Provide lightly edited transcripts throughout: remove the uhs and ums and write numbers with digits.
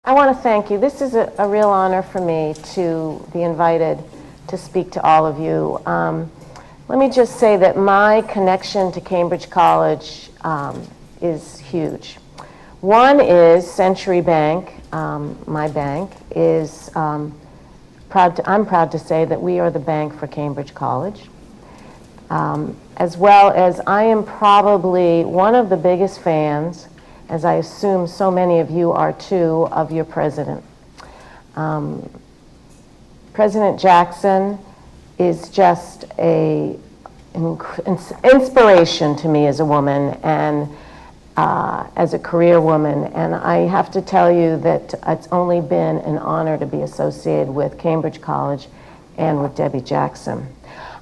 I want to thank you. This is a real honor for me to be invited to speak to all of you. Let me just say that my connection to Cambridge College is huge. One is Century Bank, my bank, is I'm proud to say that we are the bank for Cambridge College. As well as I am probably one of the biggest fans, as I assume so many of you are too, of your president. President Jackson is just an inspiration to me as a woman and as a career woman. And I have to tell you that it's only been an honor to be associated with Cambridge College and with Debbie Jackson.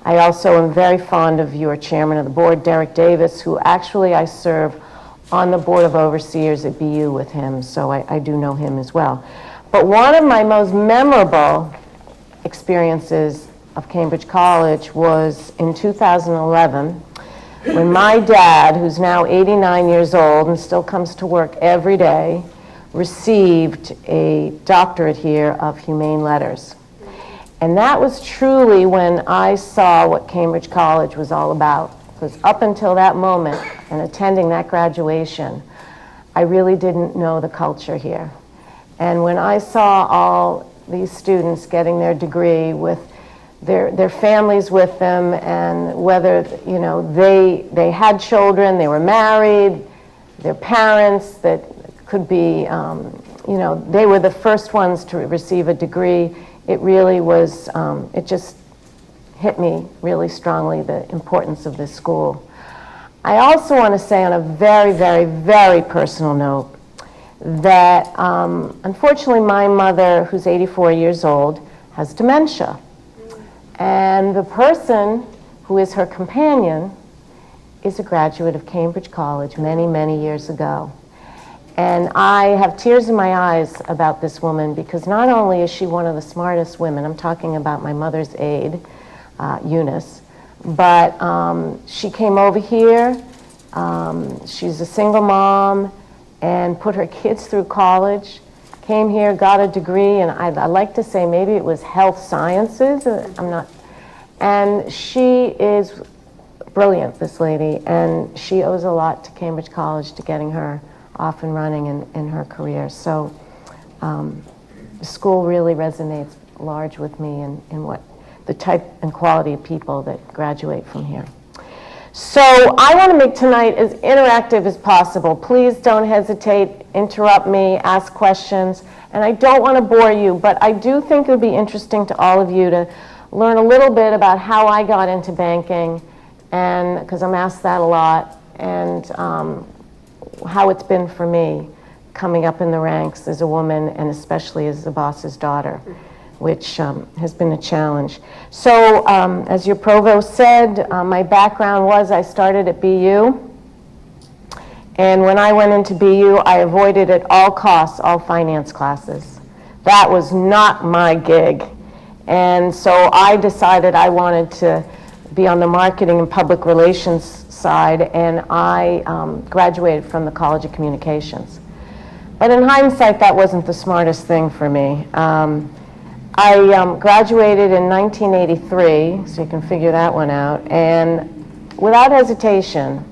I also am very fond of your chairman of the board, Derek Davis, who actually I serve on the Board of Overseers at BU with him, so I do know him as well. But one of my most memorable experiences of Cambridge College was in 2011, when my dad, who's now 89 years old and still comes to work every day, received a doctorate here of humane letters. And that was truly when I saw what Cambridge College was all about. Because up until that moment and attending that graduation, I really didn't know the culture here. And when I saw all these students getting their degree with their families with them, and whether they had children, they were married, their parents that could be, they were the first ones to receive a degree, it really was, it just hit me really strongly, the importance of this school. I also want to say on a very, very, very personal note that unfortunately my mother, who's 84 years old, has dementia. And the person who is her companion is a graduate of Cambridge College many, many years ago. And I have tears in my eyes about this woman because not only is she one of the smartest women, I'm talking about my mother's aide, Eunice, but she came over here, she's a single mom and put her kids through college, came here, got a degree, and I like to say maybe it was health sciences, and she is brilliant, this lady, and she owes a lot to Cambridge College to getting her off and running in her career. So the school really resonates large with me in what the type and quality of people that graduate from here. So I want to make tonight as interactive as possible. Please don't hesitate, interrupt me, ask questions, and I don't want to bore you, but I do think it would be interesting to all of you to learn a little bit about how I got into banking, and because I'm asked that a lot, and how it's been for me coming up in the ranks as a woman and especially as the boss's daughter, which has been a challenge. So as your provost said, my background was I started at BU, and when I went into BU, I avoided at all costs all finance classes. That was not my gig. And so I decided I wanted to be on the marketing and public relations side, and I graduated from the College of Communications. But in hindsight, that wasn't the smartest thing for me. I graduated in 1983, so you can figure that one out, and without hesitation,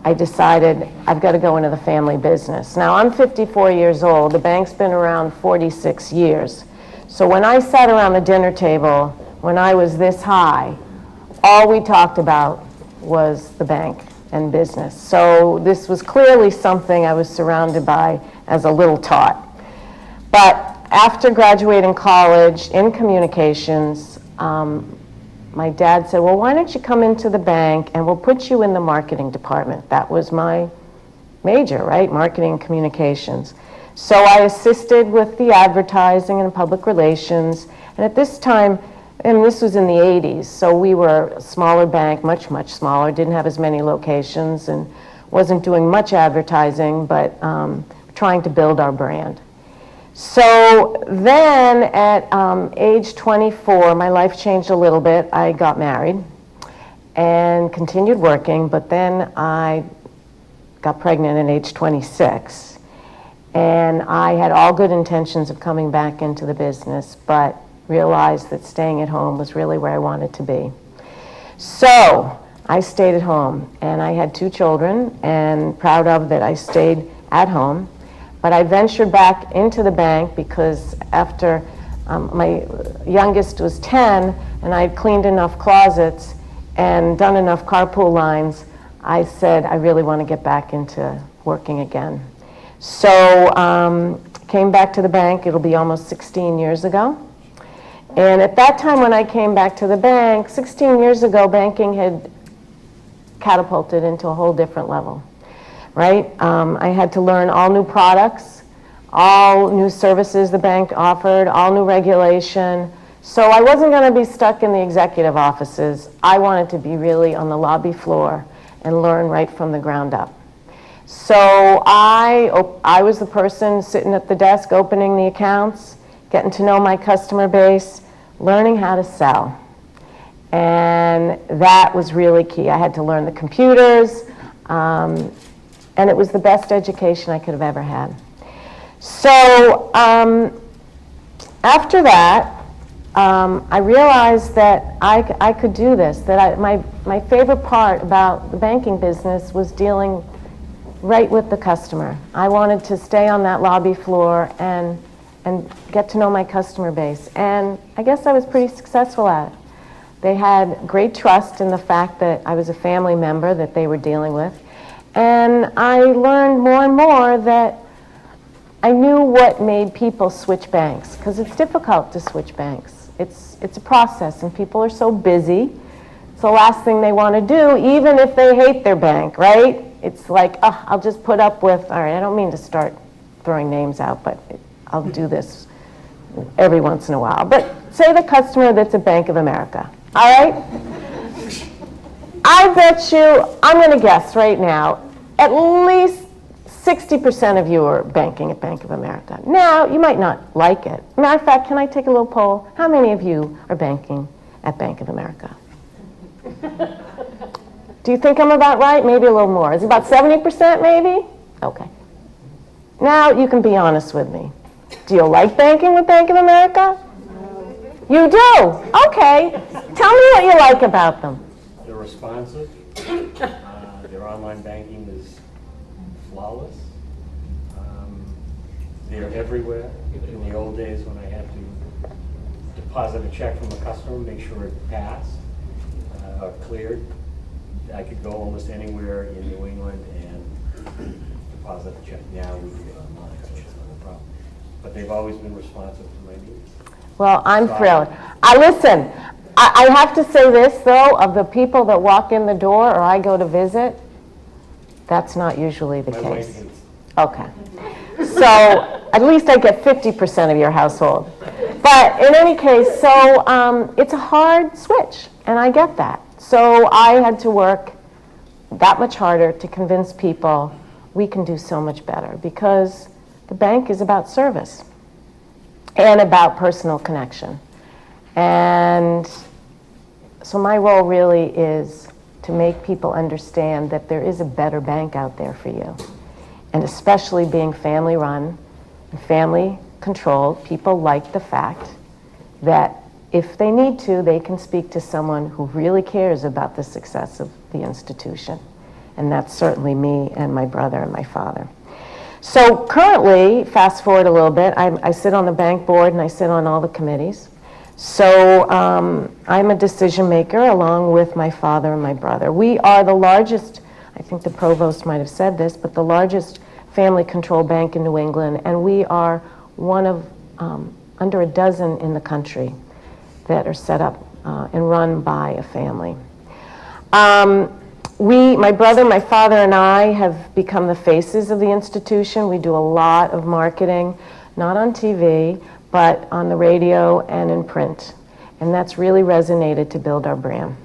I decided I've got to go into the family business. Now, I'm 54 years old. The bank's been around 46 years. So when I sat around the dinner table, when I was this high, all we talked about was the bank and business. So this was clearly something I was surrounded by as a little tot. But after graduating college in communications, my dad said, well, why don't you come into the bank and we'll put you in the marketing department. That was my major, right? Marketing and communications. So I assisted with the advertising and public relations. And at this time, and this was in the 80s, so we were a smaller bank, much, much smaller, didn't have as many locations and wasn't doing much advertising, but trying to build our brand. So then at age 24, my life changed a little bit. I got married and continued working, but then I got pregnant at age 26. And I had all good intentions of coming back into the business, but realized that staying at home was really where I wanted to be. So I stayed at home, and I had 2 children, and proud of that I stayed at home. But I ventured back into the bank because after my youngest was 10, and I'd cleaned enough closets and done enough carpool lines, I said, I really want to get back into working again. So came back to the bank. It'll be almost 16 years ago. And at that time when I came back to the bank, 16 years ago, banking had catapulted into a whole different level, right? I had to learn all new products, all new services the bank offered, all new regulation. So I wasn't going to be stuck in the executive offices. I wanted to be really on the lobby floor and learn right from the ground up. So I was the person sitting at the desk opening the accounts, getting to know my customer base, learning how to sell. And that was really key. I had to learn the computers, and it was the best education I could have ever had. So after that, I realized that I could do this, that my favorite part about the banking business was dealing right with the customer. I wanted to stay on that lobby floor and get to know my customer base. And I guess I was pretty successful at it. They had great trust in the fact that I was a family member that they were dealing with. And I learned more and more that I knew what made people switch banks, because it's difficult to switch banks. It's a process, and people are so busy. It's the last thing they want to do, even if they hate their bank, right? It's like, oh, I'll just put up with, all right, I don't mean to start throwing names out, but I'll do this every once in a while. But say the customer that's at Bank of America, all right? I bet you, I'm going to guess right now, at least 60% of you are banking at Bank of America. Now, you might not like it. Matter of fact, can I take a little poll? How many of you are banking at Bank of America? Do you think I'm about right? Maybe a little more. Is it about 70% maybe? Okay. Now you can be honest with me. Do you like banking with Bank of America? You do? Okay. Tell me what you like about them. They're responsive. Their online banking is flawless. They're everywhere. In the old days when I had to deposit a check from a customer, make sure it passed or cleared, I could go almost anywhere in New England and deposit a check. Now we do it online, so it's not a problem. But they've always been responsive to my needs. Well, I'm thrilled. Listen, I have to say this, though, of the people that walk in the door or I go to visit, that's not usually the case. My wife hates. Okay. So at least I get 50% of your household. But in any case, so it's a hard switch, and I get that. So I had to work that much harder to convince people we can do so much better, because the bank is about service and about personal connection. And so my role really is to make people understand that there is a better bank out there for you. And especially being family run and family controlled, people like the fact that if they need to, they can speak to someone who really cares about the success of the institution. And that's certainly me and my brother and my father. So currently, fast forward a little bit, I sit on the bank board and I sit on all the committees. So I'm a decision maker along with my father and my brother. We are the largest, I think the provost might have said this, but the largest family controlled bank in New England, and we are one of under a dozen in the country that are set up and run by a family. My brother, my father, and I have become the faces of the institution. We do a lot of marketing, not on TV, but on the radio and in print. And that's really resonated to build our brand,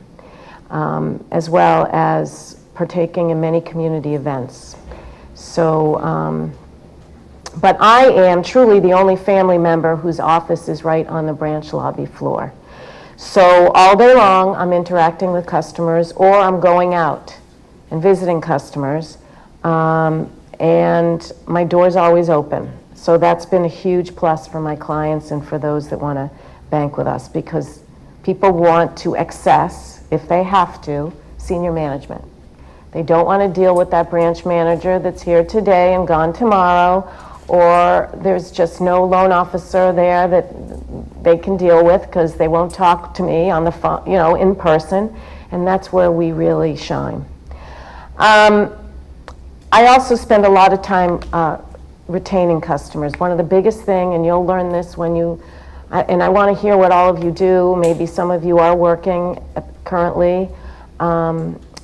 as well as partaking in many community events. So, but I am truly the only family member whose office is right on the branch lobby floor. So all day long, I'm interacting with customers, or I'm going out and visiting customers. and my door's always open. So that's been a huge plus for my clients and for those that want to bank with us, because people want to access, if they have to, senior management. They don't want to deal with that branch manager that's here today and gone tomorrow, or there's just no loan officer there that they can deal with because they won't talk to me on the phone, in person, and that's where we really shine. I also spend a lot of time retaining customers. One of the biggest thing, and you'll learn this when you, and I want to hear what all of you do, maybe some of you are working currently,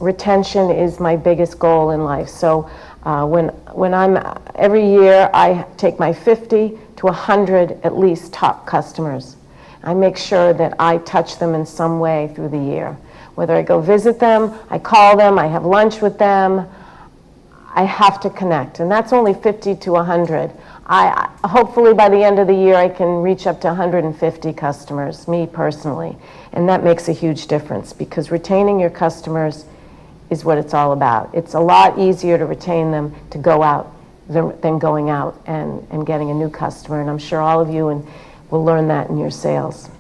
retention is my biggest goal in life. So when I'm, every year I take my 50 to 100 at least top customers. I make sure that I touch them in some way through the year. Whether I go visit them, I call them, I have lunch with them, I have to connect. And that's only 50 to 100. Hopefully by the end of the year I can reach up to 150 customers, me personally. And that makes a huge difference, because retaining your customers is what it's all about. It's a lot easier to retain them to go out than going out and getting a new customer. And I'm sure all of you will learn that in your sales.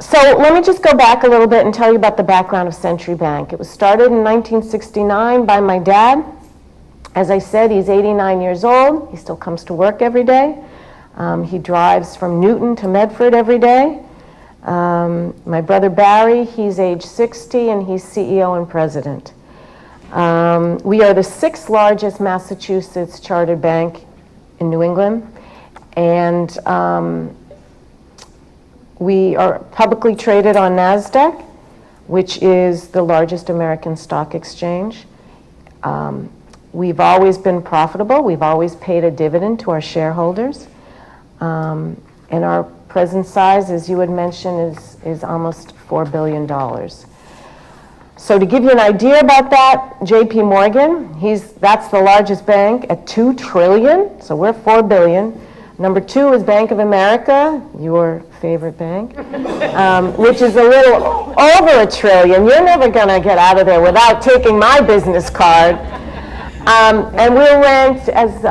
So let me just go back a little bit and tell you about the background of Century Bank. It was started in 1969 by my dad. As I said, he's 89 years old. He still comes to work every day. He drives from Newton to Medford every day. My brother Barry, he's age 60 and he's CEO and president. We are the 6th largest Massachusetts chartered bank in New England, and we are publicly traded on NASDAQ, which is the largest American stock exchange. We've always been profitable. We've always paid a dividend to our shareholders. And our present size, as you had mentioned, is almost $4 billion. So to give you an idea about that, JP Morgan, that's the largest bank at $2 trillion, so we're $4 billion. Number 2 is Bank of America, your favorite bank, which is a little over $1 trillion. You're never going to get out of there without taking my business card. And we're ranked as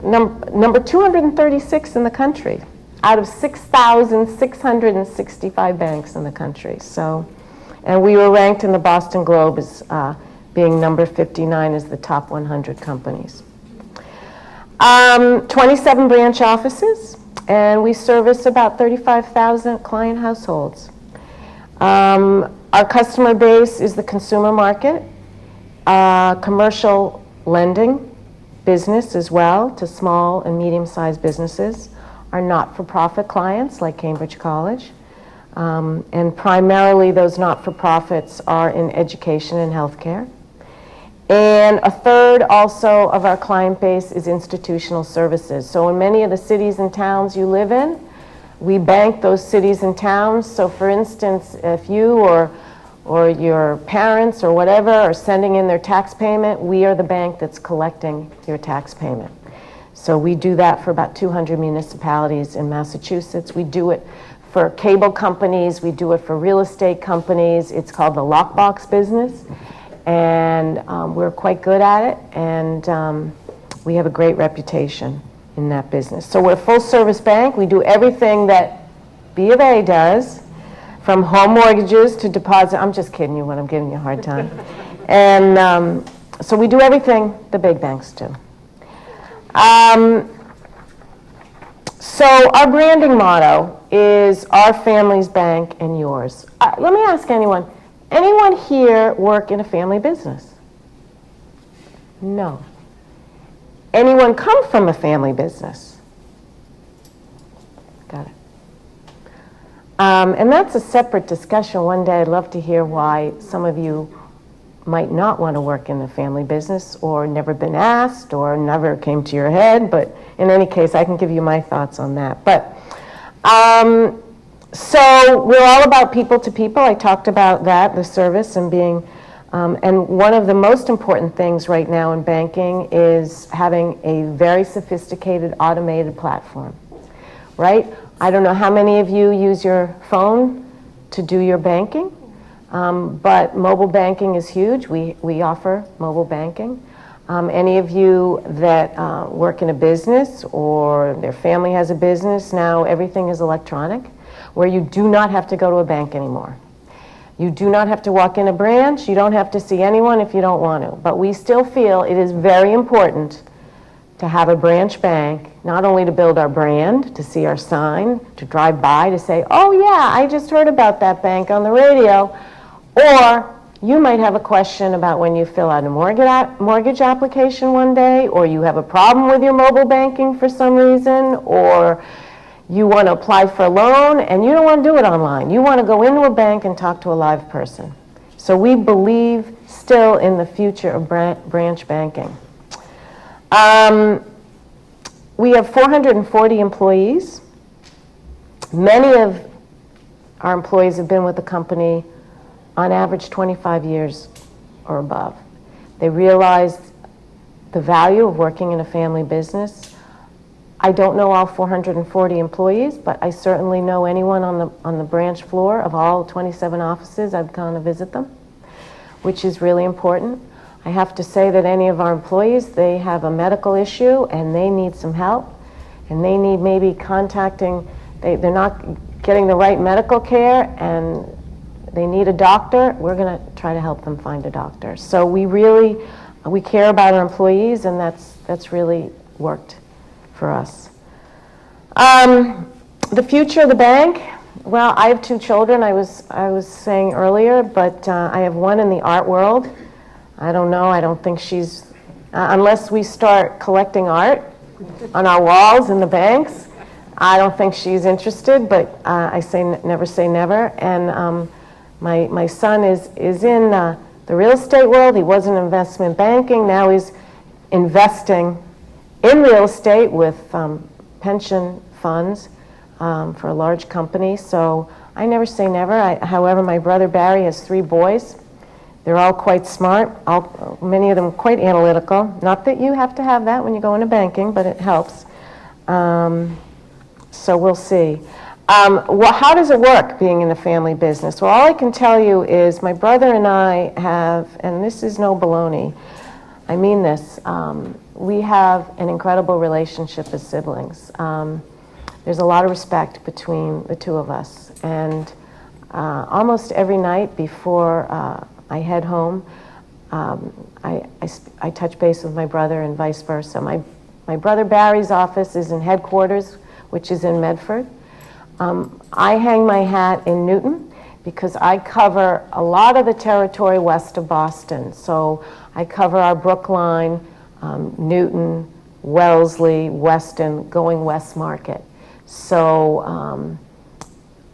number 236 in the country out of 6,665 banks in the country. So, and we were ranked in the Boston Globe as being number 59 as the top 100 companies. 27 branch offices, and we service about 35,000 client households. Our customer base is the consumer market, commercial lending business as well to small and medium-sized businesses, our not-for-profit clients like Cambridge College, and primarily those not-for-profits are in education and healthcare. And a third also of our client base is institutional services. So in many of the cities and towns you live in, we bank those cities and towns. So for instance, if you or your parents or whatever are sending in their tax payment, we are the bank that's collecting your tax payment. So we do that for about 200 municipalities in Massachusetts. We do it for cable companies. We do it for real estate companies. It's called the lockbox business. And we're quite good at it, and we have a great reputation in that business. So we're a full-service bank. We do everything that B of A does, from home mortgages to deposit. I'm just kidding you when I'm giving you a hard time. And so we do everything the big banks do. So our branding motto is our family's bank and yours. Let me ask anyone here work in a family business? No. Anyone come from a family business? Got it. And that's a separate discussion. One day I'd love to hear why some of you might not want to work in a family business, or never been asked, or never came to your head. But in any case, I can give you my thoughts on that. But so we're all about people to people. I talked about that, the service and being, and one of the most important things right now in banking is having a very sophisticated automated platform, right? I don't know how many of you use your phone to do your banking. But mobile banking is huge. We offer mobile banking. Any of you that work in a business or their family has a business, now everything is electronic, where you do not have to go to a bank anymore. You do not have to walk in a branch. You don't have to see anyone if you don't want to. But we still feel it is very important to have a branch bank, not only to build our brand, to see our sign, to drive by, to say, oh yeah, I just heard about that bank on the radio. Or you might have a question about when you fill out a mortgage application one day, or you have a problem with your mobile banking for some reason, or you want to apply for a loan and you don't want to do it online. You want to go into a bank and talk to a live person. So we believe still in the future of branch banking. We have 440 employees. Many of our employees have been with the company on average 25 years or above. They realized the value of working in a family business. I don't know all 440 employees, but I certainly know anyone on the branch floor of all 27 offices. I've gone to visit them, which is really important. I have to say that any of our employees, they have a medical issue and they need some help, and they need maybe contacting, they're not getting the right medical care and they need a doctor. We're going to try to help them find a doctor. So we care about our employees, and that's really worked for us. The future of the bank, well, I have 2 children, I was saying earlier, but I have one in the art world. I don't know, I don't think she's, unless we start collecting art on our walls in the banks, I don't think she's interested, but I say never say never. And my son is in the real estate world. He was in investment banking, now he's investing in real estate with pension funds for a large company. So I never say never. However, my brother Barry has 3 boys. They're all quite smart, many of them quite analytical. Not that you have to have that when you go into banking, but it helps. So we'll see. Well, how does it work being in a family business? Well, all I can tell you is my brother and I have, and this is no baloney, I mean this, we have an incredible relationship as siblings. There's a lot of respect between the 2 of us. And almost every night before I head home, I touch base with my brother and vice versa. My brother Barry's office is in headquarters, which is in Medford. I hang my hat in Newton because I cover a lot of the territory west of Boston. So I cover our Brookline, Newton, Wellesley, Weston, going West Market. So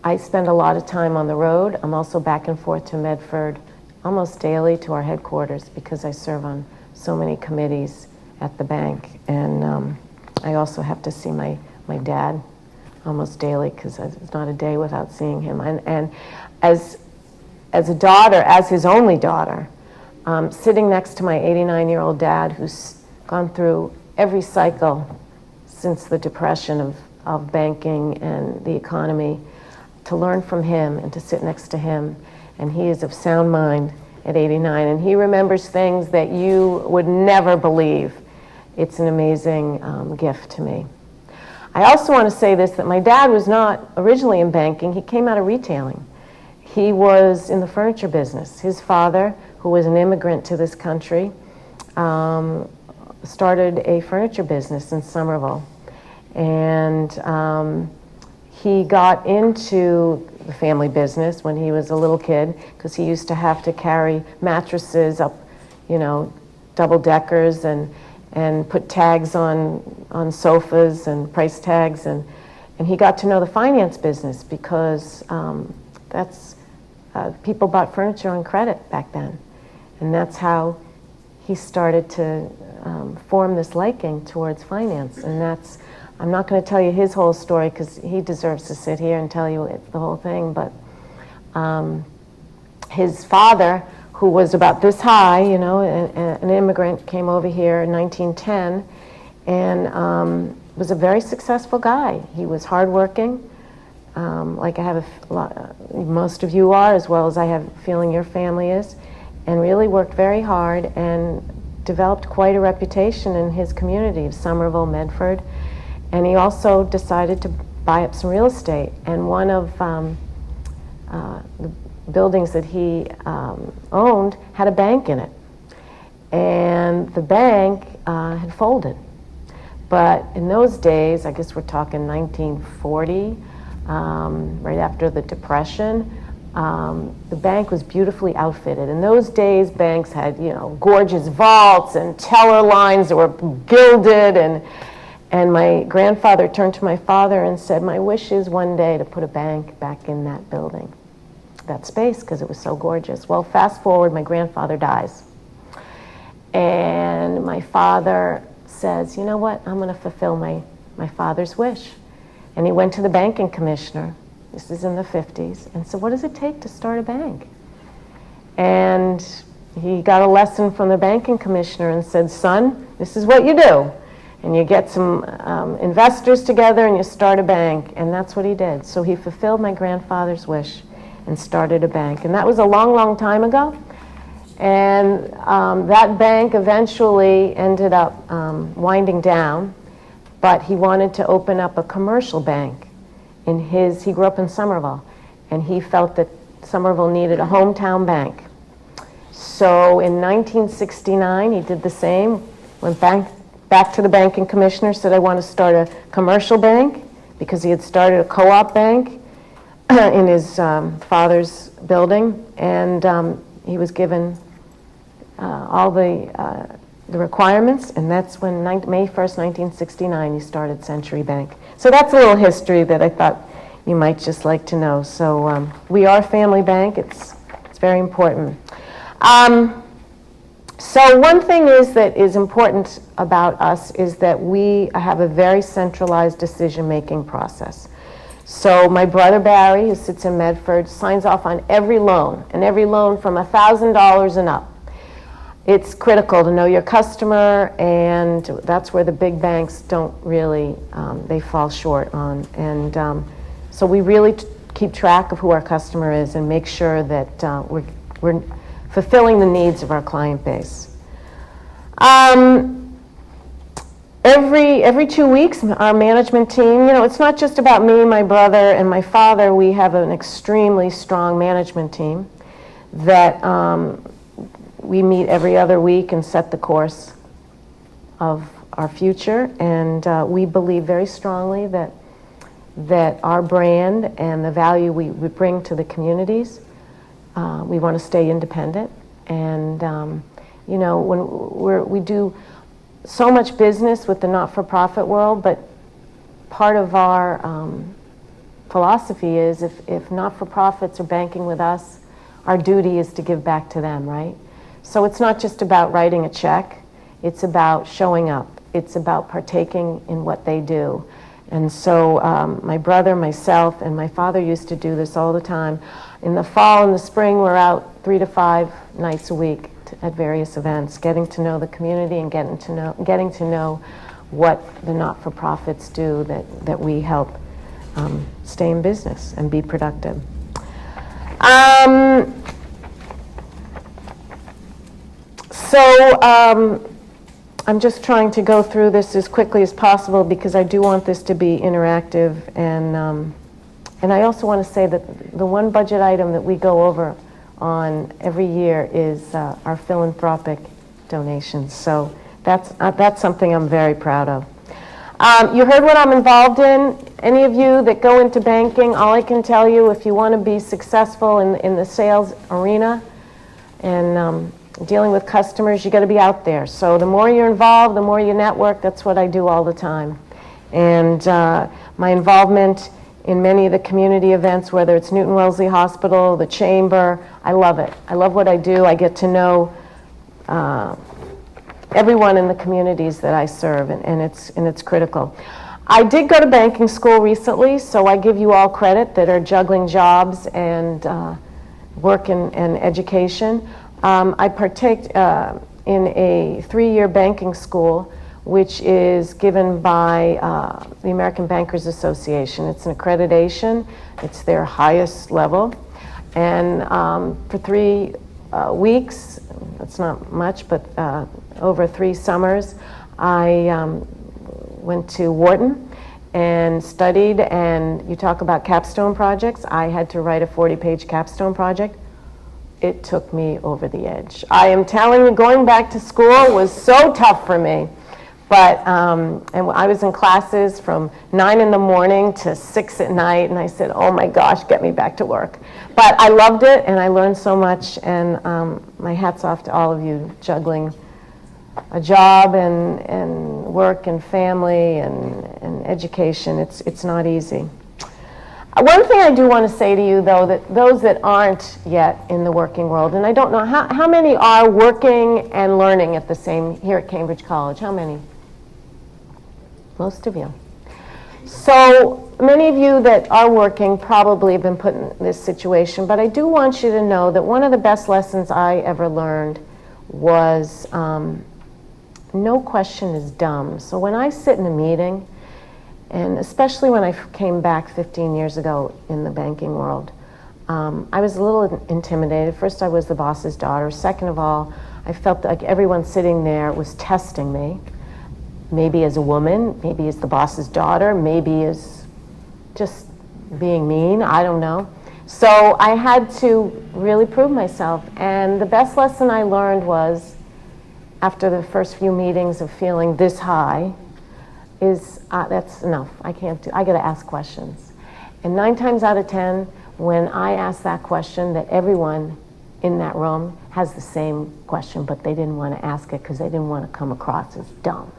I spend a lot of time on the road. I'm also back and forth to Medford almost daily to our headquarters because I serve on so many committees at the bank. And I also have to see my dad almost daily because it's not a day without seeing him. And as a daughter, as his only daughter, sitting next to my 89-year-old dad who's gone through every cycle since the Depression of banking and the economy, to learn from him and to sit next to him. And he is of sound mind at 89, and he remembers things that you would never believe. It's an amazing gift to me. I also want to say this, that my dad was not originally in banking. He came out of retailing. He was in the furniture business. His father, who was an immigrant to this country, started a furniture business in Somerville. And he got into the family business when he was a little kid because he used to have to carry mattresses up, double-deckers and put tags on sofas and price tags. And he got to know the finance business because people bought furniture on credit back then. And that's how he started to form this liking towards finance. And I'm not going to tell you his whole story because he deserves to sit here and tell you the whole thing, but his father, who was about this high, an immigrant, came over here in 1910 and was a very successful guy. He was hardworking, like I have most of you are, as well as I have a feeling your family is, and really worked very hard and developed quite a reputation in his community of Somerville, Medford. And he also decided to buy up some real estate. And one of the buildings that he owned had a bank in it. And the bank had folded. But in those days, I guess we're talking 1940, right after the Depression, the bank was beautifully outfitted. In those days, banks had, gorgeous vaults and teller lines that were gilded. And my grandfather turned to my father and said, "My wish is one day to put a bank back in that building, that space, because it was so gorgeous." Well, fast forward, my grandfather dies. And my father says, "You know what, I'm going to fulfill my father's wish." And he went to the banking commissioner, this is in the 50s, and said, "What does it take to start a bank?" And he got a lesson from the banking commissioner and said, "Son, this is what you do. And you get some investors together and you start a bank." And that's what he did. So he fulfilled my grandfather's wish and started a bank. And that was a long, long time ago. And that bank eventually ended up winding down, but he wanted to open up a commercial bank. He grew up in Somerville, and he felt that Somerville needed a hometown bank. So in 1969, he did the same, went back to the banking commissioner, said, "I want to start a commercial bank," because he had started a co-op bank in his father's building, and he was given all the requirements, and that's when May 1st, 1969, he started Century Bank. So that's a little history that I thought you might just like to know. So we are a family bank. It's very important. So one thing that is important about us is that we have a very centralized decision-making process. So my brother Barry, who sits in Medford, signs off on every loan, and every loan from $1,000 and up. It's critical to know your customer, and that's where the big banks don't really, they fall short on. And so we really keep track of who our customer is and make sure that we're fulfilling the needs of our client base. Every 2 weeks, our management team, it's not just about me, my brother, and my father. We have an extremely strong management team that we meet every other week and set the course of our future. And we believe very strongly that our brand and the value we bring to the communities, we want to stay independent. And when we do so much business with the not-for-profit world, but part of our philosophy is if not-for-profits are banking with us, our duty is to give back to them, right? So it's not just about writing a check, it's about showing up. It's about partaking in what they do. And so my brother, myself, and my father used to do this all the time. In the fall and the spring, we're out 3 to 5 nights a week at various events, getting to know the community and getting to know what the not-for-profits do that we help stay in business and be productive. I'm just trying to go through this as quickly as possible because I do want this to be interactive, and I also want to say that the one budget item that we go over on every year is our philanthropic donations. So that's something I'm very proud of. You heard what I'm involved in. Any of you that go into banking, all I can tell you, if you want to be successful in the sales arena and dealing with customers, you got to be out there. So the more you're involved, the more you network. That's what I do all the time. And my involvement in many of the community events, whether it's Newton Wellesley Hospital, the Chamber, I love it. I love what I do. I get to know everyone in the communities that I serve, and it's critical. I did go to banking school recently, so I give you all credit that are juggling jobs and work and education. I partaked in a 3-year banking school which is given by the American Bankers Association. It's an accreditation. It's their highest level. And for 3 weeks, that's not much, but over 3 summers, I went to Wharton and studied, and you talk about capstone projects. I had to write a 40-page capstone project. It took me over the edge. I am telling you, going back to school was so tough for me. But, and I was in classes from 9 in the morning to 6 at night, and I said, oh my gosh, get me back to work. But I loved it, and I learned so much, and my hat's off to all of you juggling a job and work and family and education. It's not easy. One thing I do want to say to you, though, that those that aren't yet in the working world, and I don't know, how many are working and learning at the same, here at Cambridge College? How many? Most of you. So many of you that are working probably have been put in this situation, but I do want you to know that one of the best lessons I ever learned was no question is dumb. So when I sit in a meeting, and especially when I came back 15 years ago in the banking world, I was a little intimidated. First, I was the boss's daughter. Second of all, I felt like everyone sitting there was testing me. Maybe as a woman, maybe as the boss's daughter, maybe as just being mean, I don't know. So I had to really prove myself. And the best lesson I learned was, after the first few meetings of feeling this high, is that's enough. I gotta ask questions. And 9 times out of 10, when I ask that question, that everyone in that room has the same question, but they didn't want to ask it because they didn't want to come across as dumb.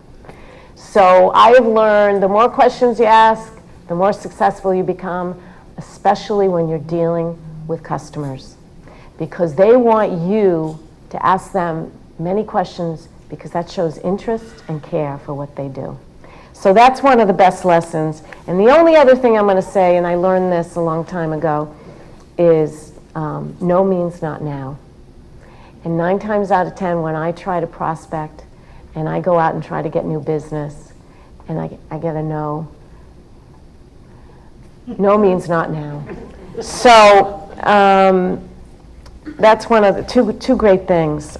So I have learned the more questions you ask, the more successful you become, especially when you're dealing with customers, because they want you to ask them many questions, because that shows interest and care for what they do. So that's one of the best lessons. And the only other thing I'm going to say, and I learned this a long time ago, is no means not now. And 9 times out of 10, when I try to prospect and I go out and try to get new business and I get a no, no means not now. So that's one of the two great things.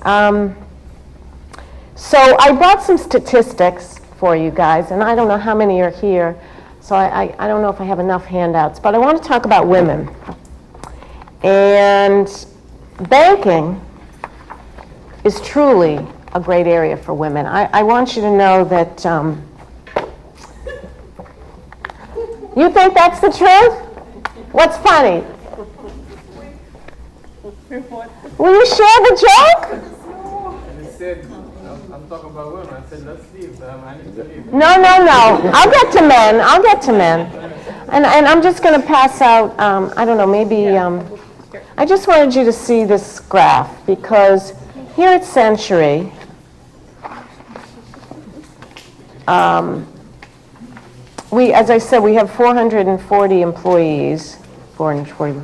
So I brought some statistics for you guys, and I don't know how many are here, so I don't know if I have enough handouts, but I want to talk about women. And banking is truly a great area for women. I want you to know that, you think that's the truth? What's funny? Will you share the joke? I'm talking about women. I said, let's leave. I need to leave. No. I'll get to men. And I'm just going to pass out, I don't know, maybe, I just wanted you to see this graph, because here at Century, as I said, we have 440 employees, 440,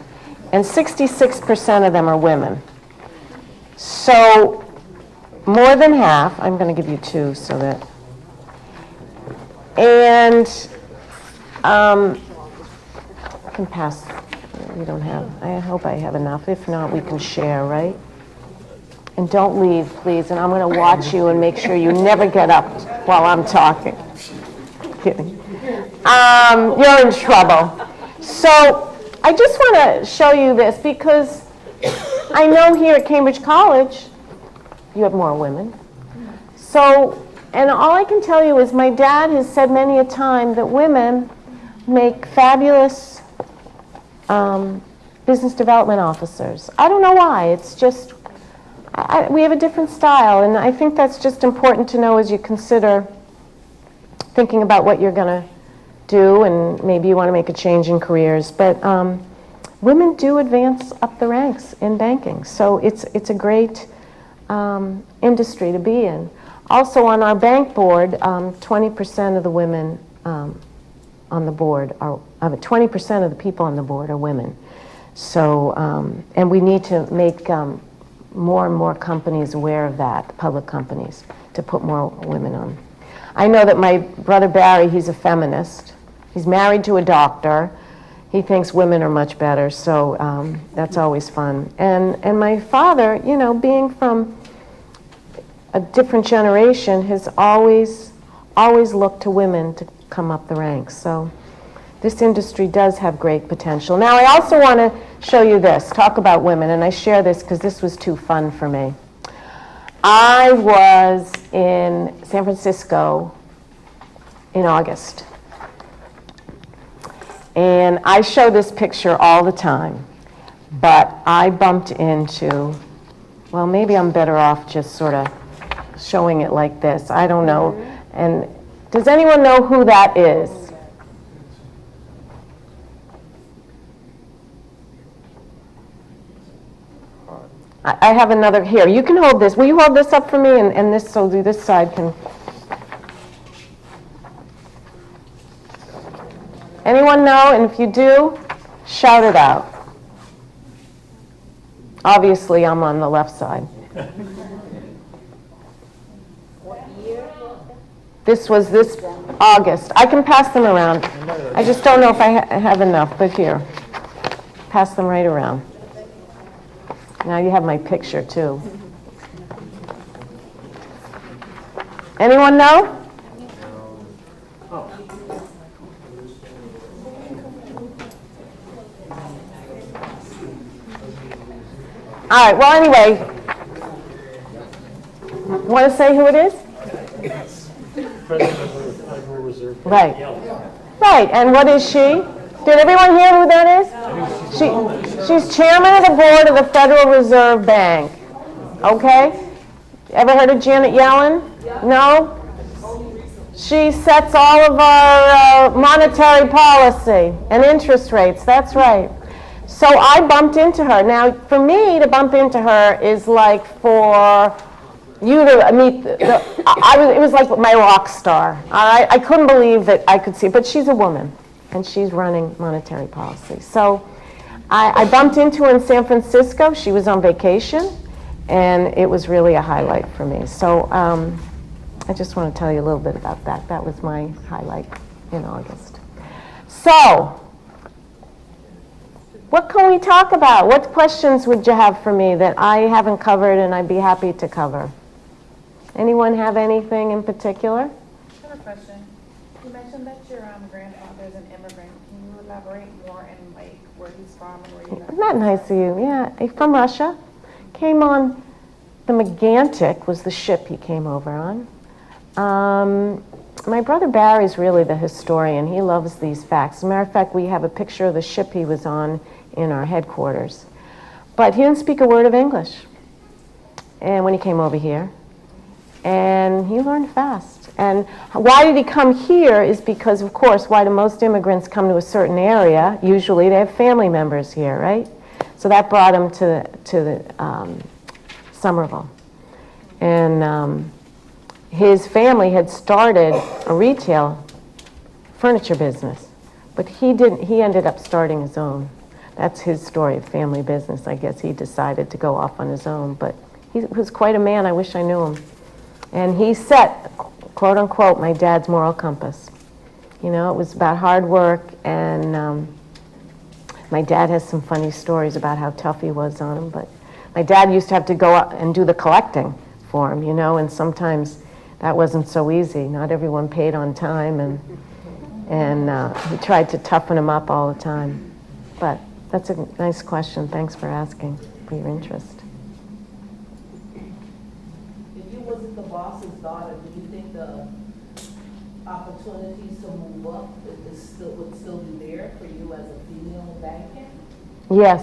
and 66% of them are women. So more than half, I'm going to give you 2 so that, and I can pass, we don't have, I hope I have enough. If not, we can share, right? And don't leave, please, and I'm going to watch you and make sure you never get up while I'm talking. Kidding. You're in trouble. So I just want to show you this, because I know here at Cambridge College, you have more women. So, and all I can tell you is my dad has said many a time that women make fabulous business development officers. I don't know why. It's just, we have a different style, and I think that's just important to know as you consider thinking about what you're going to do, and maybe you want to make a change in careers. But women do advance up the ranks in banking, so it's a great industry to be in. Also on our bank board, 20% of the women on the board are, 20% of the people on the board are women. So, and we need to make more and more companies aware of that, public companies, to put more women on. I know that my brother Barry, he's a feminist. He's married to a doctor. He thinks women are much better, so that's always fun. And my father, you know, being from a different generation, has always looked to women to come up the ranks. So this industry does have great potential. Now, I also want to show you this, talk about women, and I share this because this was too fun for me. I was in San Francisco in August. And I show this picture all the time, but I bumped into, well, maybe I'm better off just sort of showing it like this. I don't know. And does anyone know who that is? I have another here. You can hold this. Will you hold this up for me? And this, so this side can. Anyone know? And if you do, shout it out. Obviously, I'm on the left side. This was this August. I can pass them around. I just don't know if I have enough, but here. Pass them right around. Now you have my picture, too. Anyone know? All right, well, anyway, want to say who it is? President of the Federal Reserve. Right. Right, and what is she? Did everyone hear who that is? She's chairman of the board of the Federal Reserve Bank. Okay? Ever heard of Janet Yellen? No? She sets all of our monetary policy and interest rates. That's right. So I bumped into her. Now, for me to bump into her is like for you to meet, it was like my rock star. I couldn't believe that I could see, but she's a woman, and she's running monetary policy. So I bumped into her in San Francisco. She was on vacation, and it was really a highlight for me. So I just want to tell you a little bit about that. That was my highlight in August. So, what can we talk about? What questions would you have for me that I haven't covered and I'd be happy to cover? Anyone have anything in particular? I have a question. You mentioned that your grandfather is an immigrant. Can you elaborate more in like where he's from and where you Isn't that nice of you? Yeah, he's from Russia. Came on the Megantic was the ship he came over on. My brother Barry's really the historian. He loves these facts. As a matter of fact, we have a picture of the ship he was on in our headquarters. But he didn't speak a word of English. And when he came over here, and he learned fast. And why did he come here is because, of course, why do most immigrants come to a certain area? Usually they have family members here, right? So that brought him to Somerville. And his family had started a retail furniture business, but he ended up starting his own. That's his story of family business. I guess he decided to go off on his own, but he was quite a man. I wish I knew him. And he set, quote unquote, my dad's moral compass. You know, it was about hard work, and my dad has some funny stories about how tough he was on him, but my dad used to have to go out and do the collecting for him, you know, and sometimes that wasn't so easy. Not everyone paid on time, and he tried to toughen him up all the time. But that's a nice question. Thanks for asking, for your interest. If you wasn't the boss's daughter, do you think the opportunities to move up would still be there for you as a female banker? Yes,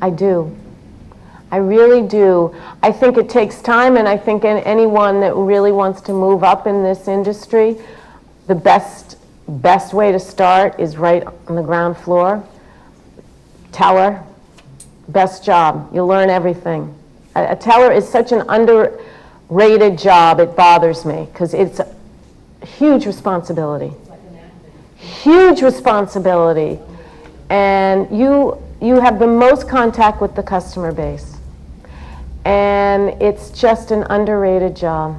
I do. I really do. I think it takes time, and I think anyone that really wants to move up in this industry, the best way to start is right on the ground floor. Teller, best job. You'll learn everything. A teller is such an underrated job, it bothers me, because it's a huge responsibility. Huge responsibility. And you have the most contact with the customer base. And it's just an underrated job.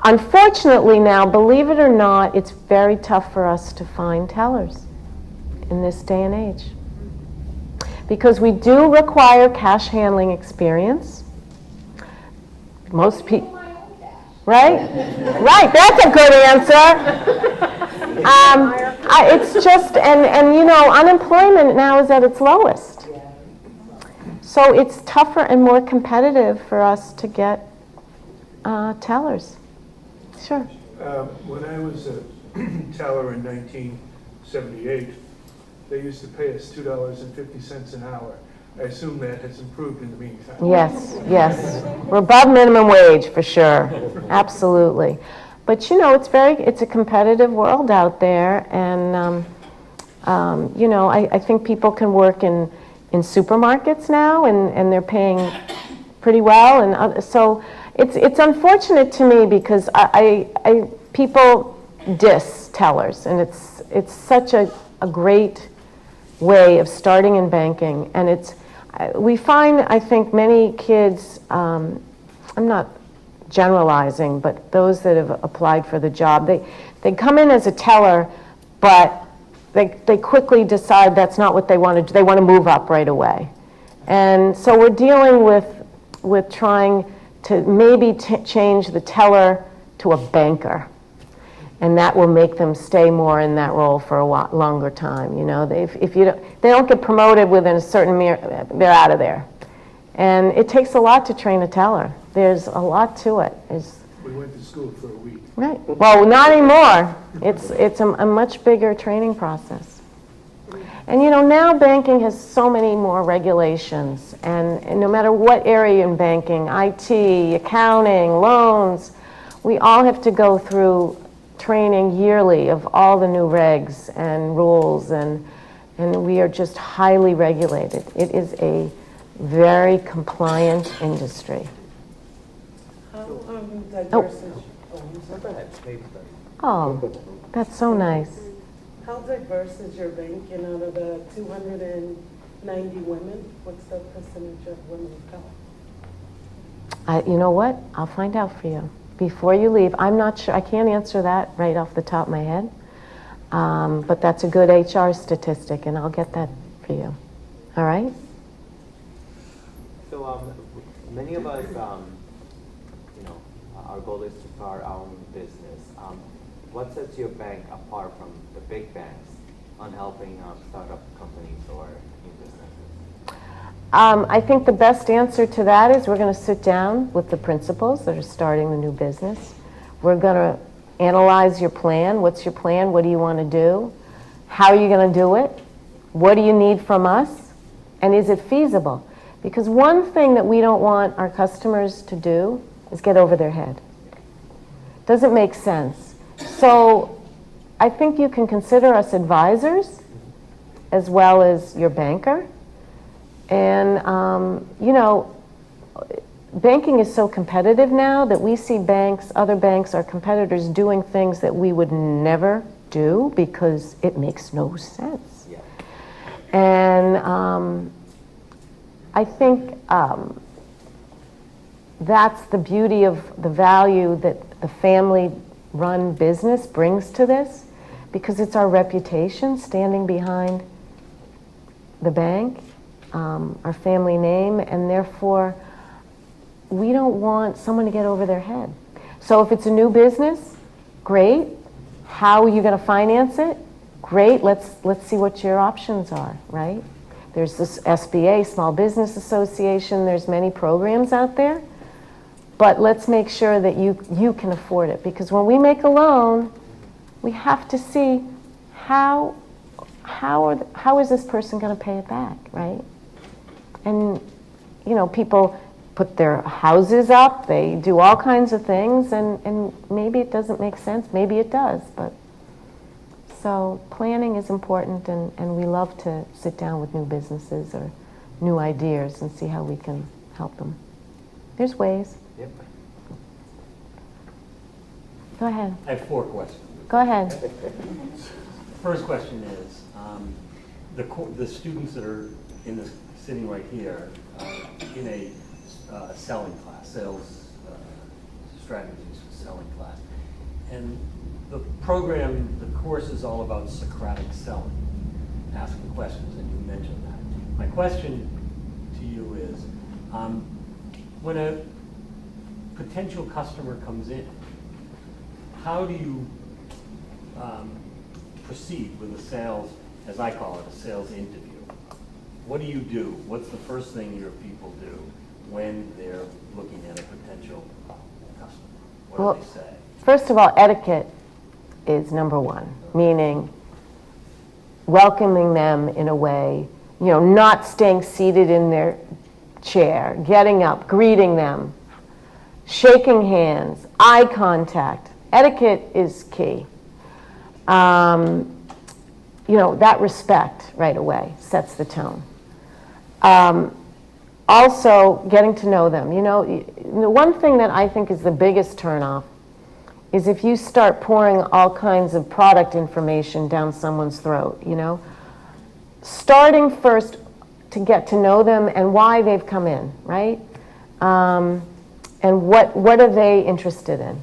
Unfortunately now, believe it or not, it's very tough for us to find tellers in this day and age. Because we do require cash handling experience. Most people, right? Right, that's a good answer. It's just, and you know, unemployment now is at its lowest. So it's tougher and more competitive for us to get tellers. Sure. When I was a teller in 1978, they used to pay us $2.50 an hour. I assume that has improved in the meantime. Yes, yes. We're above minimum wage for sure. Absolutely. But you know, it's a competitive world out there, and you know, I think people can work in supermarkets now, and they're paying pretty well, and so it's unfortunate to me because people diss tellers, and it's such a great way of starting in banking, and we find, I think, many kids, I'm not generalizing, but those that have applied for the job, they come in as a teller, but they quickly decide that's not what they want to do. They want to move up right away. And so we're dealing with trying to maybe change the teller to a banker. And that will make them stay more in that role for a longer time. You know, they don't get promoted within a certain they're out of there. And it takes a lot to train a teller. There's a lot to it. We went to school for a week. Right. Well, not anymore. It's a much bigger training process. And you know, now banking has so many more regulations, and no matter what area in banking, IT, accounting, loans, we all have to go through training yearly of all the new regs and rules, and we are just highly regulated. It is a very compliant industry. How diverse is, Oh, that's so nice. how diverse is your bank? And out of the 290 women, what's the percentage of women of color? You know what? I'll find out for you. Before you leave, I'm not sure, I can't answer that right off the top of my head, but that's a good HR statistic, and I'll get that for you. All right? So many of us, you know, our goal is to start our own business. What sets your bank apart from the big banks on helping startup companies or new businesses? I think the best answer to that is we're going to sit down with the principals that are starting the new business. We're going to analyze your plan. What's your plan? What do you want to do? How are you going to do it? What do you need from us? And is it feasible? Because one thing that we don't want our customers to do is get over their head. Doesn't make sense. So I think you can consider us advisors as well as your banker. And, you know, banking is so competitive now that we see banks, other banks, our competitors doing things that we would never do because it makes no sense. Yeah. And I think that's the beauty of the value that the family-run business brings to this, because it's our reputation standing behind the bank, our family name, and therefore we don't want someone to get over their head. So if it's a new business, great. How are you going to finance it? Great. Let's see what your options are, right? There's this SBA, Small Business Association. There's many programs out there. But let's make sure that you can afford it, because when we make a loan, we have to see how is this person going to pay it back, right? And you know, people put their houses up, they do all kinds of things, and maybe it doesn't make sense, maybe it does, but so planning is important, and we love to sit down with new businesses or new ideas and see how we can help them. There's ways. Yep. Go ahead. I have 4 questions. Go ahead. First question is, the students that are in this sitting right here in a selling class, sales strategies for selling class. And the program, the course is all about Socratic selling, asking questions, and you mentioned that. My question to you is, when a potential customer comes in, how do you proceed with a sales, as I call it, a sales interview? What do you do? What's the first thing your people do when they're looking at a potential customer? What do they say? First of all, etiquette is number one, meaning welcoming them in a way, not staying seated in their chair, getting up, greeting them, shaking hands, eye contact. Etiquette is key. That respect right away sets the tone. Also, getting to know them. The one thing that I think is the biggest turnoff is if you start pouring all kinds of product information down someone's throat, Starting first to get to know them and why they've come in, right? And what are they interested in?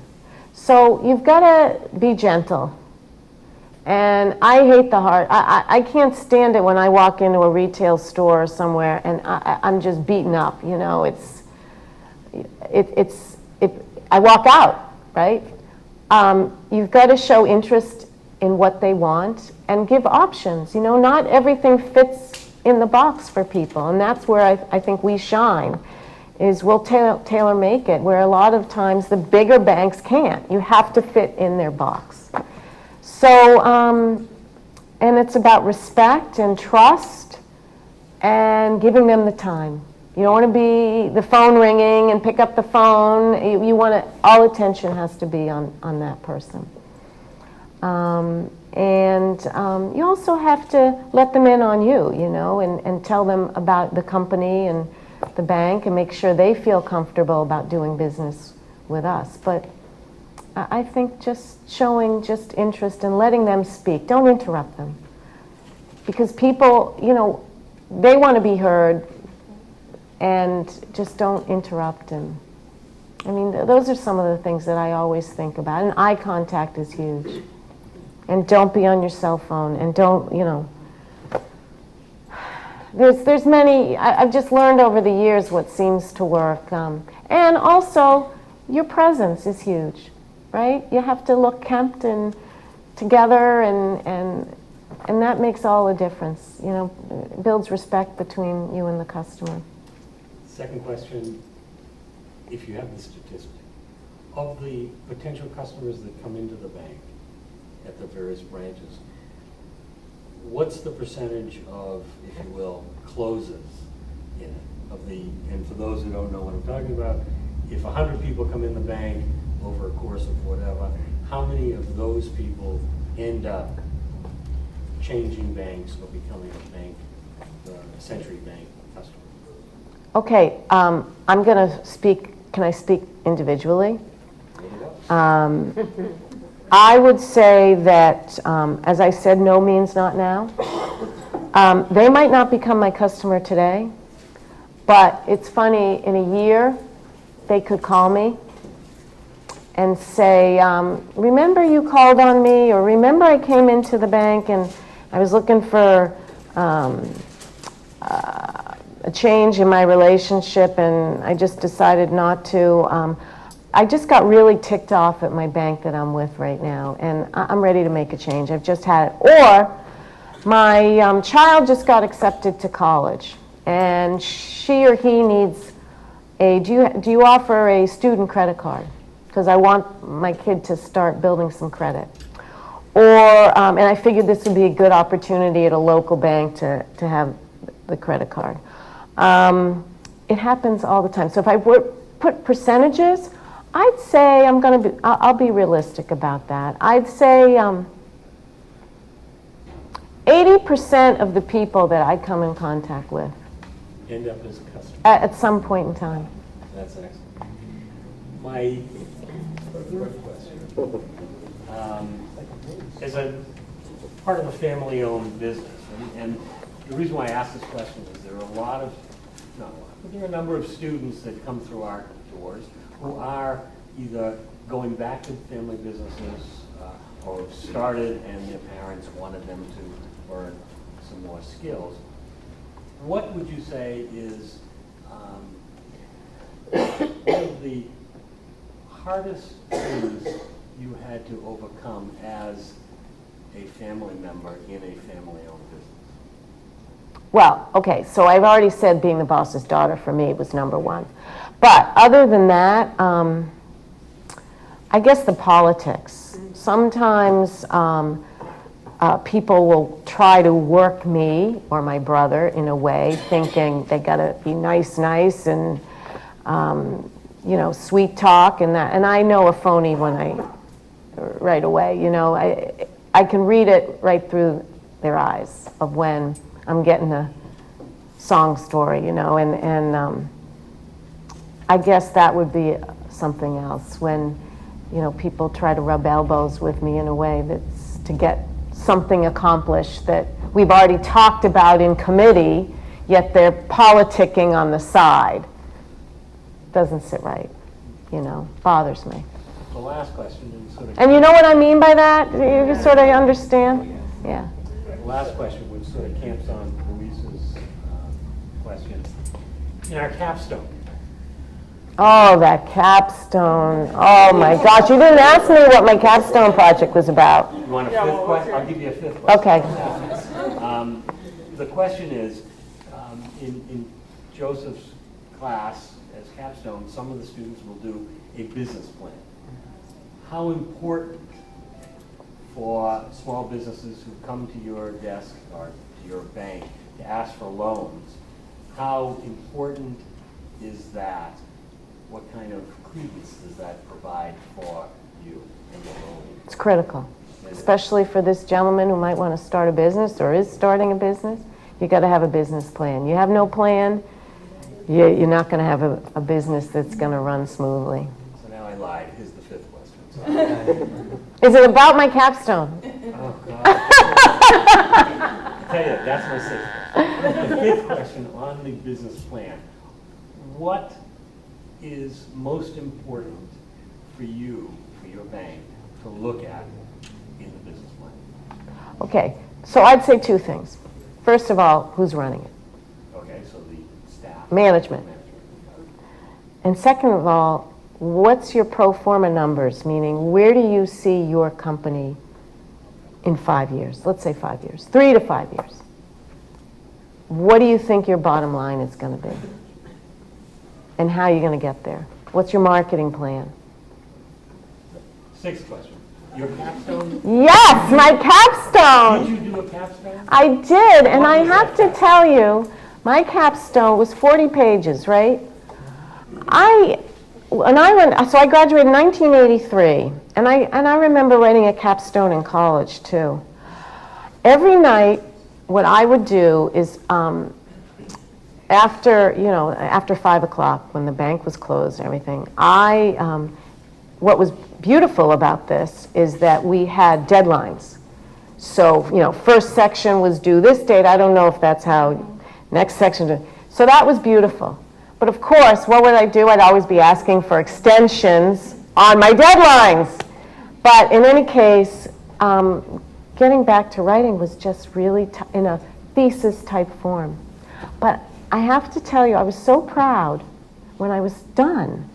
So you've got to be gentle. And I hate the hard, I can't stand it when I walk into a retail store or somewhere and I'm just beaten up, I walk out, right? You've got to show interest in what they want and give options. Not everything fits in the box for people, and that's where I think we shine, is we'll tailor make it, where a lot of times the bigger banks can't. You have to fit in their box. So, and it's about respect and trust and giving them the time. You don't want to be the phone ringing and pick up the phone. You want to, all attention has to be on that person. You also have to let them in on you, and tell them about the company and the bank and make sure they feel comfortable about doing business with us. But I think just showing just interest and letting them speak. Don't interrupt them. Because people, they want to be heard, and just don't interrupt. And those are some of the things that I always think about. And eye contact is huge. And don't be on your cell phone. And don't, there's many, I've just learned over the years what seems to work. And also, your presence is huge, right? You have to look kempt and together, and that makes all the difference. It builds respect between you and the customer. Second question, if you have the statistic, of the potential customers that come into the bank at the various branches, what's the percentage of, if you will, closes in it? And for those who don't know what I'm talking about, if 100 people come in the bank over a course of whatever, how many of those people end up changing banks or becoming a bank, Century Bank customer? Okay, I'm going to speak, can I speak individually? I would say that, as I said, no means not now. They might not become my customer today, but it's funny, in a year, they could call me and say, remember you called on me, or remember I came into the bank and I was looking for a change in my relationship and I just decided not to. I just got really ticked off at my bank that I'm with right now, and I'm ready to make a change. I've just had it. Or my child just got accepted to college, and she or he needs a, do you offer a student credit card? Because I want my kid to start building some credit. Or, and I figured this would be a good opportunity at a local bank to have the credit card. It happens all the time. So if I put percentages, I'd say I'll be realistic about that. I'd say 80% of the people that I come in contact with End up as a customer. At some point in time. That's excellent. My third question. As a part of a family-owned business, and the reason why I ask this question is there are not a lot, but there are a number of students that come through our doors who are either going back to family businesses or have started and their parents wanted them to learn some more skills. What would you say is one of the hardest things you had to overcome as a family member in a family-owned business? Well, okay, so I've already said being the boss's daughter for me was number one. But other than that, I guess the politics. Sometimes people will try to work me or my brother in a way, thinking they gotta be nice and you know, sweet talk and that. And I know a phony right away. You know, I can read it right through their eyes of when I'm getting a song story, you know, and I guess that would be something else when, you know, people try to rub elbows with me in a way that's to get something accomplished that we've already talked about in committee, yet they're politicking on the side. Doesn't sit right, you know, bothers me. The last question, and you know what I mean by that? You sort of understand? Yeah. The last question, which sort of camps on Louise's question. In our capstone. Oh, that capstone. Oh my gosh, you didn't ask me what my capstone project was about. You want a fifth question? I'll give you a fifth question. Okay. The question is, in Joseph's class as capstone, some of the students will do a business plan. How important for small businesses who come to your desk or to your bank to ask for loans, how important is that? What kind of credence does that provide for you and your loan? It's critical, especially for this gentleman who might want to start a business or is starting a business. You got to have a business plan. You have no plan, you're not going to have a business that's going to run smoothly. So now I lied. Here's the fifth question. Is it about my capstone? Oh, God. I tell you, that's my sixth question. The fifth question on the business plan. What is most important for you, for your bank, to look at in the business plan? Okay, so I'd say two things. First of all, who's running it? Okay, so the staff. Management. And second of all, what's your pro forma numbers? Meaning, where do you see your company in 5 years? Let's say 5 years, 3 to 5 years. What do you think your bottom line is going to be? And how are you going to get there? What's your marketing plan? Sixth question. Your capstone? Yes, my capstone! Did you do a capstone? I did, and I have to tell you, my capstone was 40 pages, right? So I graduated in 1983, and I remember writing a capstone in college too. Every night, what I would do is after 5 o'clock when the bank was closed and everything, what was beautiful about this is that we had deadlines. So, you know, first section was due this date. I don't know if that's how, next section. So that was beautiful. But of course, what would I do? I'd always be asking for extensions on my deadlines. But in any case, getting back to writing was just really in a thesis type form. But I have to tell you, I was so proud when I was done,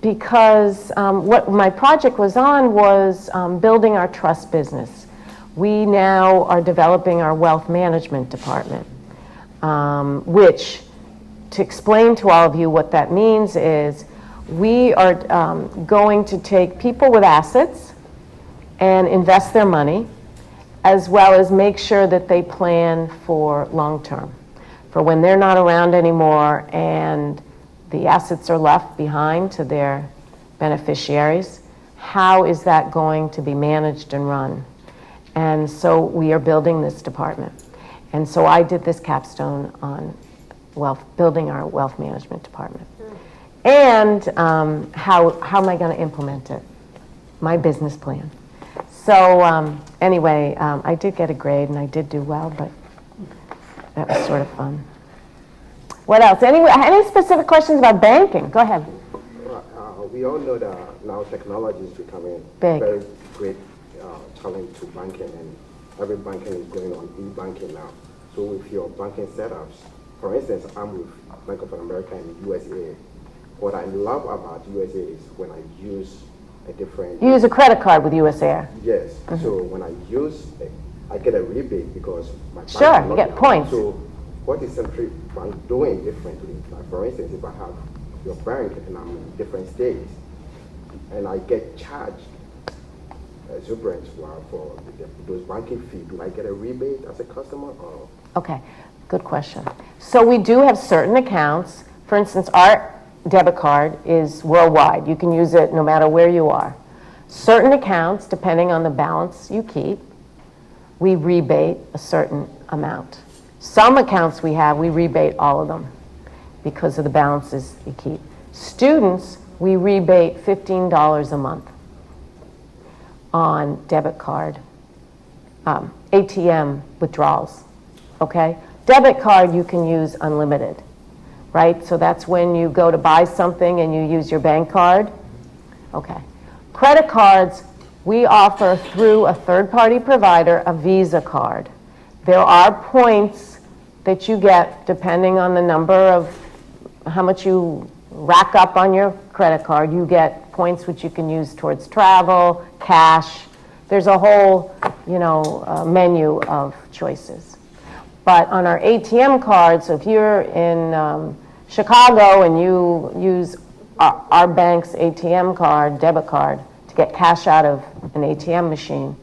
because what my project was on was building our trust business. We now are developing our wealth management department, which, to explain to all of you what that means is, we are going to take people with assets and invest their money, as well as make sure that they plan for long term, for when they're not around anymore and the assets are left behind to their beneficiaries. How is that going to be managed and run? And so we are building this department. And so I did this capstone on building our wealth management department. And how am I going to implement it? My business plan. So anyway, I did get a grade and I did do well, but that was sort of fun. What else? Any specific questions about banking? Go ahead. We all know that now technology is becoming Big. very great challenge to banking, and every banking is going on e-banking now. So with your banking setups, for instance, I'm with Bank of America in USA. What I love about USA is when I use a different... You use a credit card with US Air. Yes. So when I use, I get a rebate because my bank Sure, is you not get in- points. So what is Central Bank doing differently? Like for instance, if I have your bank and I'm in different states, and I get charged exuberant for those banking fees, do I get a rebate as a customer or? Okay, good question. So we do have certain accounts. For instance, our debit card is worldwide. You can use it no matter where you are. Certain accounts, depending on the balance you keep, we rebate a certain amount. Some accounts we have, we rebate all of them because of the balances you keep. Students, we rebate $15 a month on debit card, ATM withdrawals, okay? Debit card you can use unlimited, right? So that's when you go to buy something and you use your bank card, okay. Credit cards, we offer through a third-party provider a Visa card. There are points that you get depending on the number of how much you rack up on your credit card. You get points which you can use towards travel, cash. There's a whole, menu of choices. But on our ATM cards, so if you're in Chicago and you use our bank's ATM card, debit card, to get cash out of an ATM machine,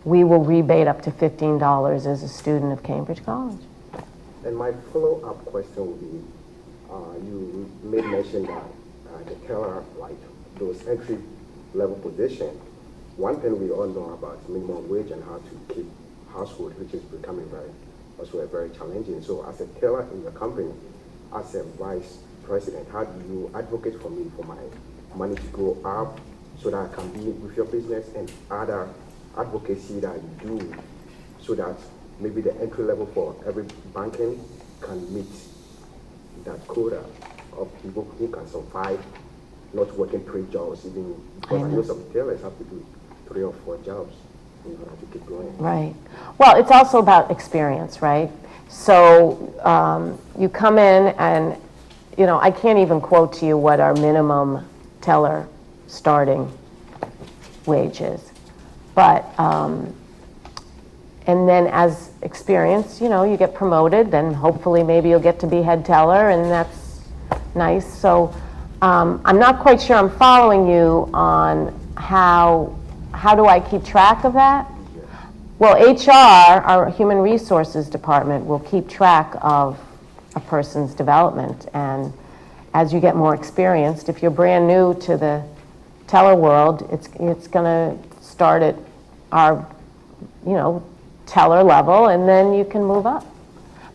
we will rebate up to $15 as a student of Cambridge College. And my follow-up question would be, you made mention that the teller, like those entry-level positions, one thing we all know about minimum wage and how to keep household, which is becoming very challenging. So as a teller in your company, as a vice president, how do you advocate for me for my money to go up so that I can be with your business and other advocacy that you do so that maybe the entry level for every banking can meet that quota of people who can survive not working 3 jobs, even because I know some tailors have to do 3 or 4 jobs in order to keep going. Right. Well, it's also about experience, right? So you come in and, I can't even quote to you what our minimum teller starting wage is. But, and then as experience, you get promoted, then hopefully maybe you'll get to be head teller, and that's nice. So I'm not quite sure I'm following you on how do I keep track of that? Well, HR, our human resources department, will keep track of a person's development. And as you get more experienced, if you're brand new to the teller world, it's going to start at our, teller level, and then you can move up.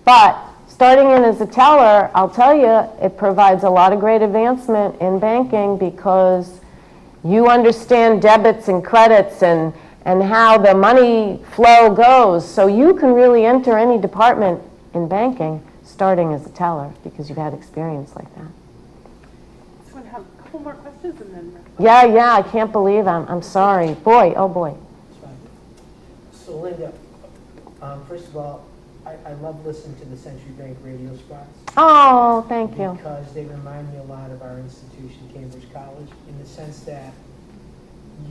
But starting in as a teller, I'll tell you, it provides a lot of great advancement in banking because you understand debits and credits and how the money flow goes. So you can really enter any department in banking starting as a teller because you've had experience like that. So I have a couple more questions and then... Yeah, I can't believe I'm sorry. Boy, oh boy. So Linda, first of all, I love listening to the Century Bank radio spots. Oh, thank you. Because they remind me a lot of our institution, Cambridge College, in the sense that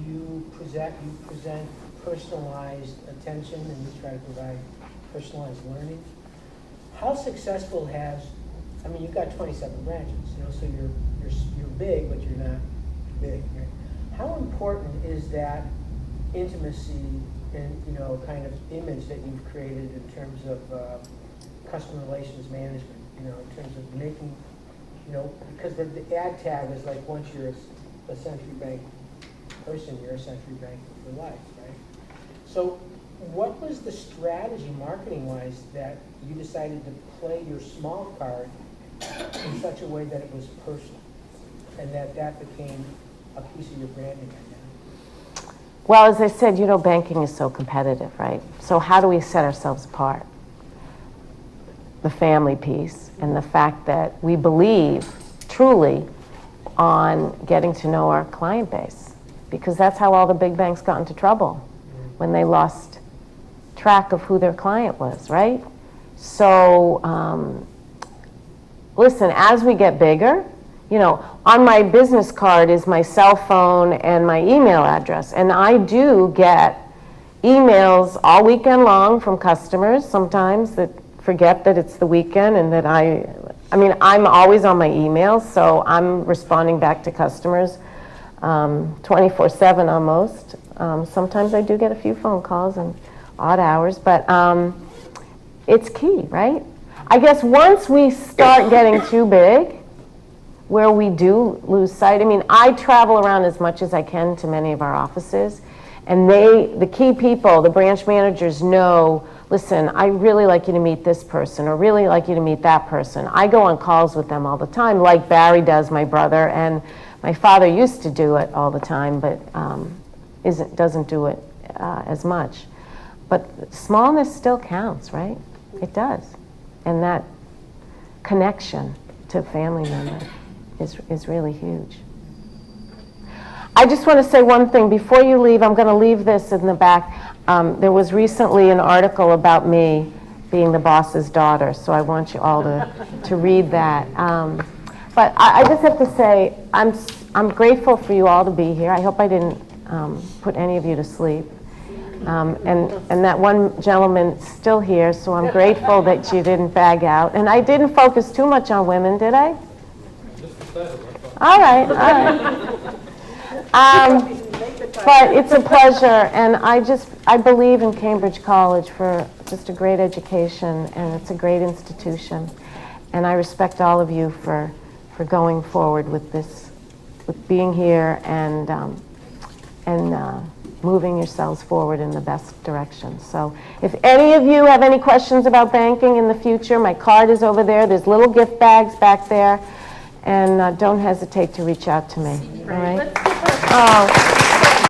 you present personalized attention and you try to provide personalized learning. How successful you've got 27 branches, so you're big, but you're not big, right? How important is that intimacy and kind of image that you've created in terms of customer relations management, in terms of making, because the ad tag is like once you're a Century Bank person, you're a Century Bank for life, right? So what was the strategy marketing-wise that you decided to play your small card in such a way that it was personal and that became a piece of your branding right now? Well, as I said, banking is so competitive, right? So how do we set ourselves apart? The family piece and the fact that we believe truly on getting to know our client base, because that's how all the big banks got into trouble, when they lost track of who their client was, right? So, listen, as we get bigger, you know, on my business card is my cell phone and my email address, and I do get emails all weekend long from customers sometimes that forget that it's the weekend, and that I mean, I'm always on my emails, so I'm responding back to customers 24/7 almost. Sometimes I do get a few phone calls and odd hours, but it's key, right? I guess once we start getting too big, where we do lose sight, I mean, I travel around as much as I can to many of our offices, and the key people, the branch managers know, listen, I really like you to meet this person, or really like you to meet that person. I go on calls with them all the time, like Barry does, my brother, and my father used to do it all the time, but doesn't do it as much. But smallness still counts, right? It does. And that connection to a family member is really huge. I just want to say one thing before you leave. I'm going to leave this in the back. There was recently an article about me being the boss's daughter, so I want you all to read that. But I just have to say, I'm grateful for you all to be here. I hope I didn't put any of you to sleep. And that one gentleman's still here, so I'm grateful that you didn't bag out. And I didn't focus too much on women, did I? All right, all right. But it's a pleasure, and I believe in Cambridge College for just a great education, and it's a great institution. And I respect all of you for going forward with this, with being here and moving yourselves forward in the best direction. So if any of you have any questions about banking in the future, my card is over there. There's little gift bags back there. And don't hesitate to reach out to me. All right? Oh.